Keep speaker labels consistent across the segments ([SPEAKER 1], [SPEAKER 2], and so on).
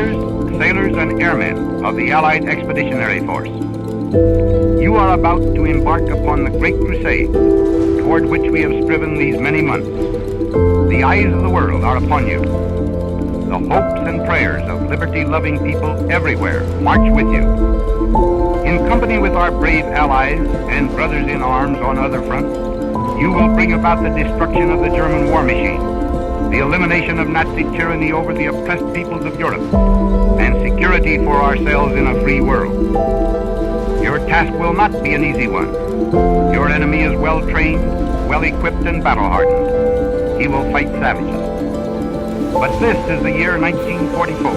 [SPEAKER 1] engineers, sailors, and airmen of the Allied Expeditionary Force. You are about to embark upon the great crusade toward which we have striven these many months. The eyes of the world are upon you. The hopes and prayers of liberty-loving people everywhere march with you. In company with our brave allies and brothers in arms on other fronts, you will bring about the destruction of the German war machine, the elimination of Nazi tyranny over the oppressed peoples of Europe, and security for ourselves in a free world. Your task will not be an easy one. Your enemy is well-trained, well-equipped, and battle-hardened. He will fight savages. But this is the year 1944.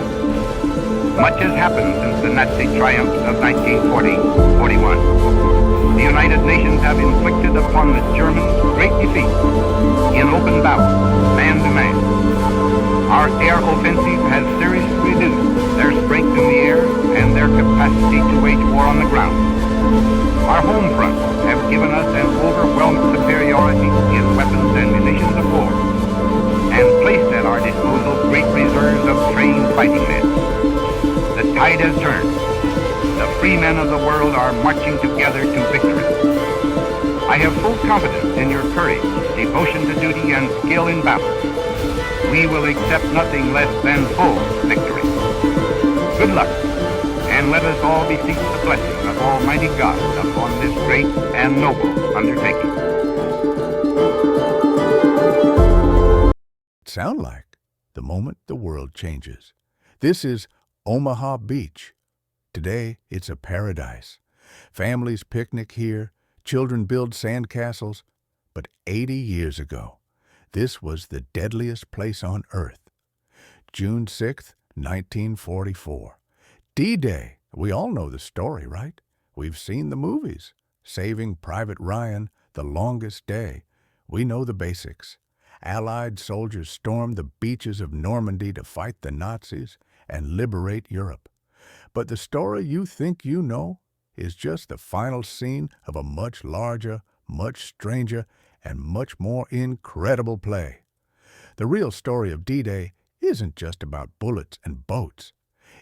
[SPEAKER 1] Much has happened since the Nazi triumphs of 1940-41. The United Nations have inflicted upon the Germans great defeat in open battle, man to man. Our air offensive has seriously reduced their strength in the air and their capacity to wage war on the ground. Our home fronts have given us an overwhelming superiority in weapons and munitions of war, and placed at our disposal great reserves of trained fighting men. The tide has turned. The free men of the world are marching together to victory. I have full confidence in your courage, devotion to duty, and skill in battle. We will accept nothing less than full victory. Good luck, and let us all beseech the blessing of Almighty God upon this great and noble undertaking.
[SPEAKER 2] Sound like the moment the world changes. This is Omaha Beach. Today, it's a paradise. Families picnic here, children build sandcastles. But 80 years ago, this was the deadliest place on earth. June 6th, 1944. D-Day. We all know the story, right? We've seen the movies. Saving Private Ryan, The Longest Day. We know the basics. Allied soldiers stormed the beaches of Normandy to fight the Nazis and liberate Europe. But the story you think you know is just the final scene of a much larger, much stranger, and much more incredible play. The real story of D-Day isn't just about bullets and boats.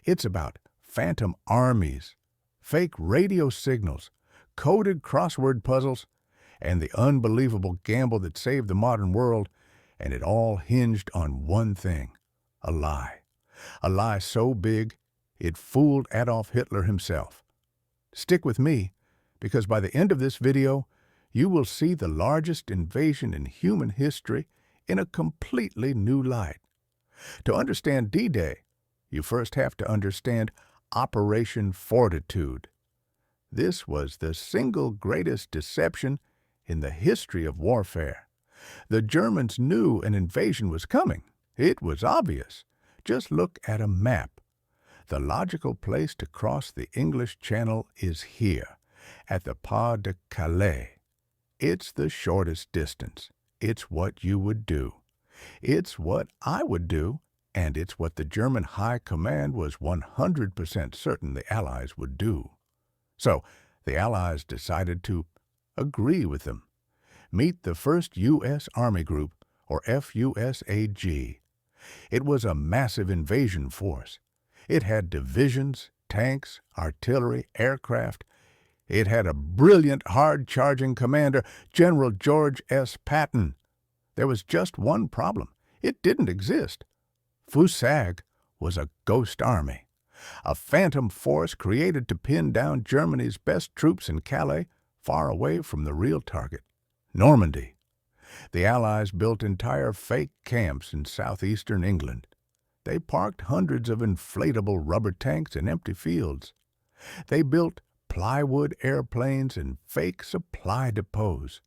[SPEAKER 2] It's about phantom armies, fake radio signals, coded crossword puzzles, and the unbelievable gamble that saved the modern world. And it all hinged on one thing, a lie. A lie so big, it fooled Adolf Hitler himself. Stick with me, because by the end of this video, you will see the largest invasion in human history in a completely new light. To understand D-Day, you first have to understand Operation Fortitude. This was the single greatest deception in the history of warfare. The Germans knew an invasion was coming. It was obvious. Just look at a map. The logical place to cross the English Channel is here, at the Pas de Calais. It's the shortest distance. It's what you would do. It's what I would do, and it's what the German High Command was 100% certain the Allies would do. So, the Allies decided to agree with them. Meet the 1st U.S. Army Group, or FUSAG. It was a massive invasion force. It had divisions, tanks, artillery, aircraft. It had a brilliant, hard-charging commander, General George S. Patton. There was just one problem. It didn't exist. FUSAG was a ghost army, a phantom force created to pin down Germany's best troops in Calais, far away from the real target. Normandy. The Allies built entire fake camps in southeastern England. They parked hundreds of inflatable rubber tanks in empty fields. They built plywood airplanes and fake supply depots.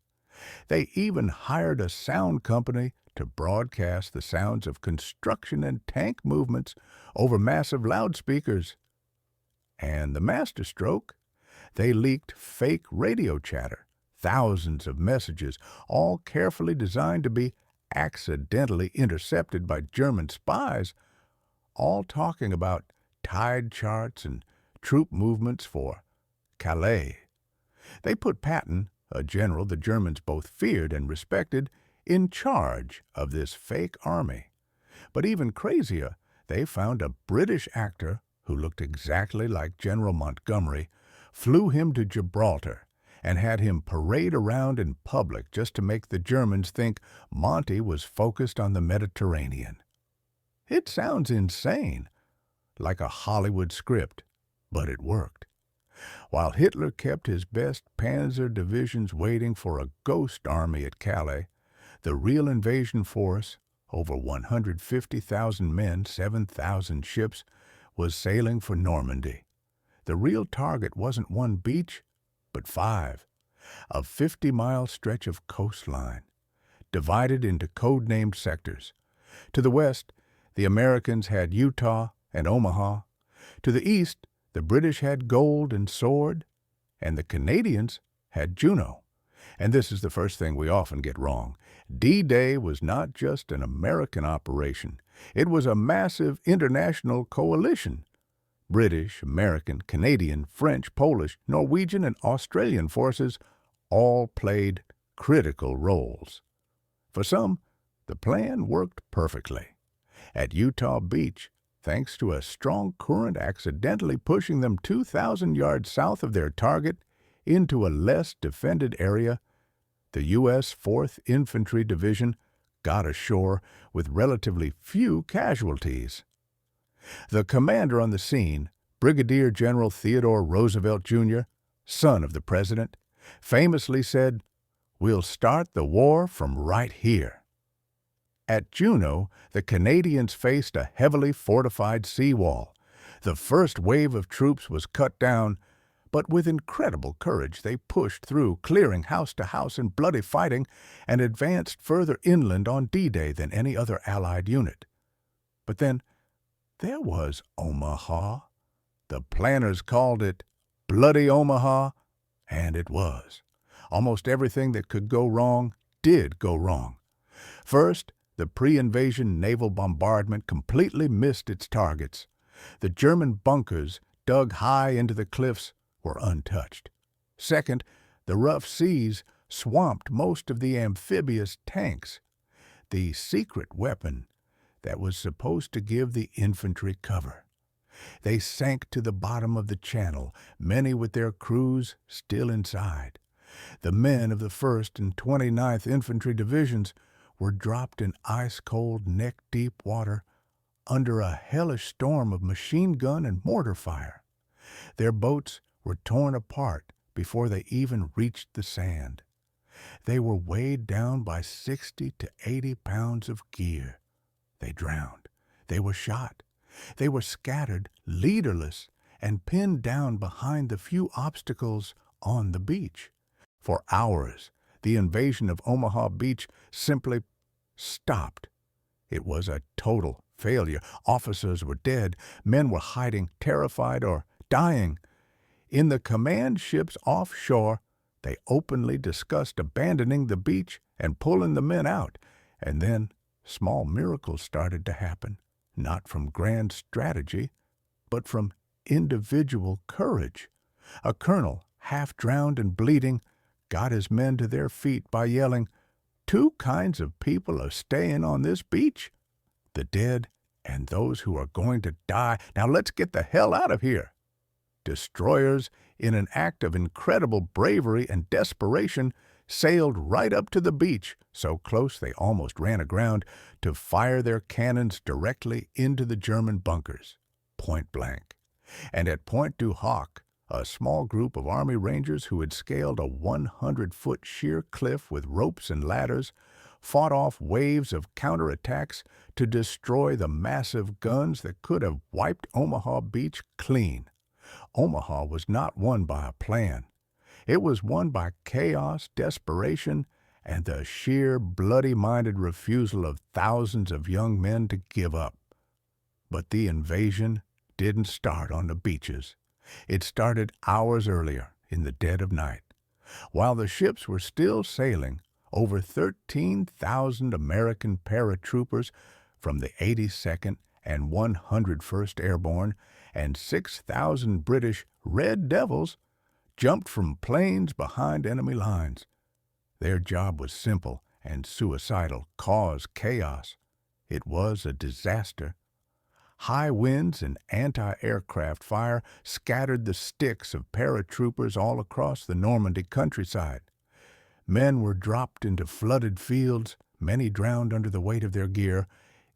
[SPEAKER 2] They even hired a sound company to broadcast the sounds of construction and tank movements over massive loudspeakers. And the masterstroke? They leaked fake radio chatter. Thousands of messages, all carefully designed to be accidentally intercepted by German spies, all talking about tide charts and troop movements for Calais. They put Patton, a general the Germans both feared and respected, in charge of this fake army. But even crazier, they found a British actor who looked exactly like General Montgomery, flew him to Gibraltar, and had him parade around in public just to make the Germans think Monty was focused on the Mediterranean. It sounds insane, like a Hollywood script, but it worked. While Hitler kept his best panzer divisions waiting for a ghost army at Calais, the real invasion force, over 150,000 men, 7,000 ships, was sailing for Normandy. The real target wasn't one beach, but 5, a 50-mile stretch of coastline, divided into code-named sectors. To the west, the Americans had Utah and Omaha. To the east, the British had Gold and Sword, and the Canadians had Juneau. And this is the first thing we often get wrong. D-Day was not just an American operation. It was a massive international coalition. British, American, Canadian, French, Polish, Norwegian, and Australian forces all played critical roles. For some, the plan worked perfectly. At Utah Beach, thanks to a strong current accidentally pushing them 2,000 yards south of their target into a less defended area, the U.S. 4th Infantry Division got ashore with relatively few casualties. The commander on the scene, Brigadier General Theodore Roosevelt, Jr., son of the president, famously said, "We'll start the war from right here." At Juneau, the Canadians faced a heavily fortified seawall. The first wave of troops was cut down, but with incredible courage they pushed through, clearing house to house in bloody fighting, and advanced further inland on D-Day than any other Allied unit. But then there was Omaha. The planners called it Bloody Omaha, and it was. Almost everything that could go wrong did go wrong. First, the pre-invasion naval bombardment completely missed its targets. The German bunkers, dug high into the cliffs, were untouched. Second, the rough seas swamped most of the amphibious tanks, the secret weapon that was supposed to give the infantry cover. They sank to the bottom of the channel, many with their crews still inside. The men of the 1st and 29th Infantry Divisions were dropped in ice-cold, neck-deep water under a hellish storm of machine gun and mortar fire. Their boats were torn apart before they even reached the sand. They were weighed down by 60 to 80 pounds of gear. They drowned. They were shot. They were scattered, leaderless, and pinned down behind the few obstacles on the beach. For hours, the invasion of Omaha Beach simply stopped. It was a total failure. Officers were dead. Men were hiding, terrified, or dying. In the command ships offshore, they openly discussed abandoning the beach and pulling the men out. And then small miracles started to happen, not from grand strategy, but from individual courage. A colonel, half drowned and bleeding, got his men to their feet by yelling, "Two kinds of people are staying on this beach, the dead and those who are going to die. Now let's get the hell out of here." Destroyers, in an act of incredible bravery and desperation, sailed right up to the beach, so close they almost ran aground, to fire their cannons directly into the German bunkers, point blank. And at Point du Hoc, a small group of Army Rangers who had scaled a 100-foot sheer cliff with ropes and ladders fought off waves of counterattacks to destroy the massive guns that could have wiped Omaha Beach clean. Omaha was not won by a plan. It was won by chaos, desperation, and the sheer, bloody-minded refusal of thousands of young men to give up. But the invasion didn't start on the beaches. It started hours earlier, in the dead of night. While the ships were still sailing, over 13,000 American paratroopers from the 82nd and 101st Airborne and 6,000 British Red Devils jumped from planes behind enemy lines. Their job was simple and suicidal: cause chaos. It was a disaster. High winds and anti-aircraft fire scattered the sticks of paratroopers all across the Normandy countryside. Men were dropped into flooded fields, many drowned under the weight of their gear,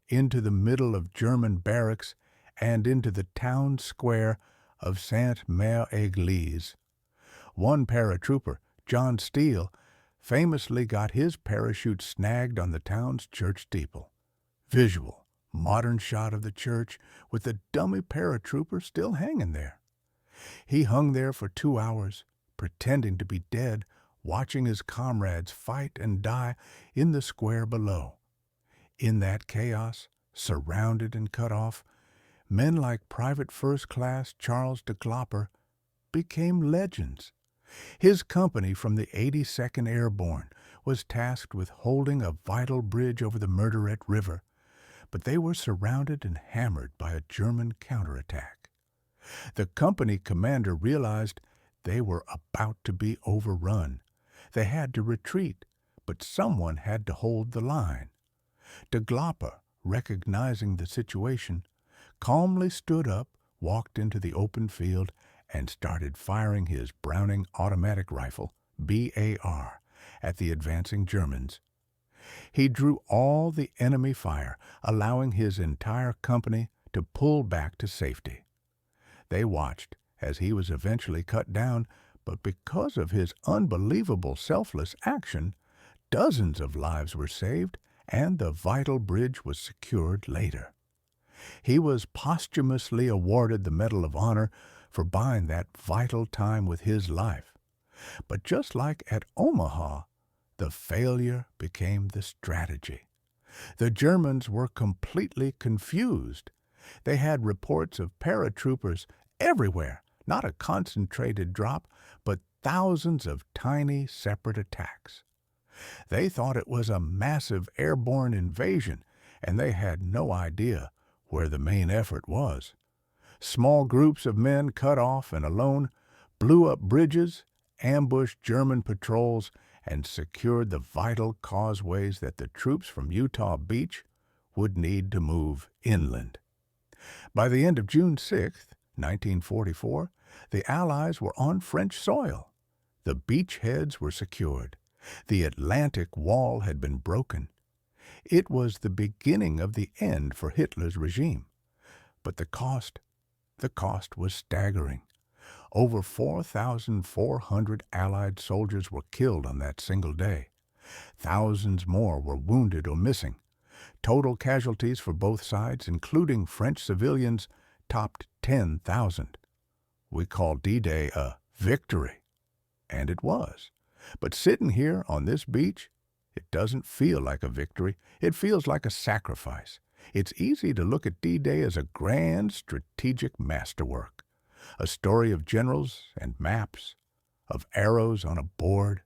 [SPEAKER 2] into the middle of German barracks, and into the town square of Sainte-Mère-Église. One paratrooper, John Steele, famously got his parachute snagged on the town's church steeple. Visual, modern shot of the church with the dummy paratrooper still hanging there. He hung there for 2 hours, pretending to be dead, watching his comrades fight and die in the square below. In that chaos, surrounded and cut off, men like Private First Class Charles de Glopper became legends. His company from the 82nd Airborne was tasked with holding a vital bridge over the Murderette River, but they were surrounded and hammered by a German counterattack. The company commander realized they were about to be overrun. They had to retreat, but someone had to hold the line. De Glopper, recognizing the situation, calmly stood up, walked into the open field, and started firing his Browning automatic rifle, BAR, at the advancing Germans. He drew all the enemy fire, allowing his entire company to pull back to safety. They watched as he was eventually cut down, but because of his unbelievable selfless action, dozens of lives were saved and the vital bridge was secured later. He was posthumously awarded the Medal of Honor for buying that vital time with his life. But just like at Omaha, the failure became the strategy. The Germans were completely confused. They had reports of paratroopers everywhere, not a concentrated drop, but thousands of tiny separate attacks. They thought it was a massive airborne invasion, and they had no idea where the main effort was. Small groups of men cut off and alone blew up bridges, ambushed German patrols, and secured the vital causeways that the troops from Utah Beach would need to move inland. By the end of June 6, 1944, the Allies were on French soil. The beachheads were secured. The Atlantic Wall had been broken. It was the beginning of the end for Hitler's regime. But the cost was staggering. Over 4,400 Allied soldiers were killed on that single day. Thousands more were wounded or missing. Total casualties for both sides, including French civilians, topped 10,000. We call D-Day a victory, and it was. But sitting here on this beach, it doesn't feel like a victory. It feels like a sacrifice. It's easy to look at D-Day as a grand strategic masterwork, a story of generals and maps, of arrows on a board.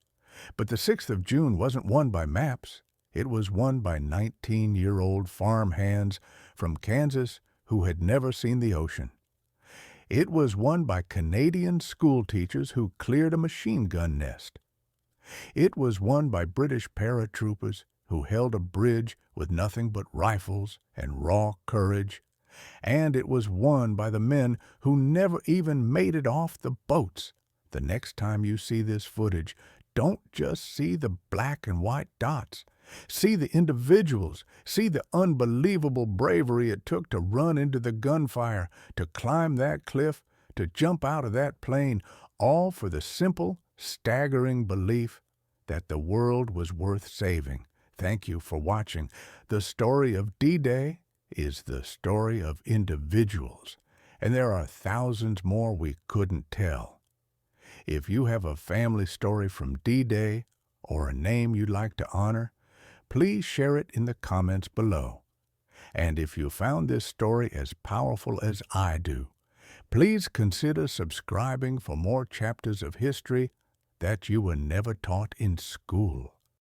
[SPEAKER 2] But the 6th of June wasn't won by maps. It was won by 19-year-old farm hands from Kansas who had never seen the ocean. It was won by Canadian school teachers who cleared a machine gun nest. It was won by British paratroopers who held a bridge with nothing but rifles and raw courage. And it was won by the men who never even made it off the boats. The next time you see this footage, don't just see the black and white dots. See the individuals. See the unbelievable bravery it took to run into the gunfire, to climb that cliff, to jump out of that plane, all for the simple, staggering belief that the world was worth saving. Thank you for watching. The story of D-Day is the story of individuals, and there are thousands more we couldn't tell. If you have a family story from D-Day or a name you'd like to honor, please share it in the comments below. And if you found this story as powerful as I do, please consider subscribing for more chapters of history that you were never taught in school.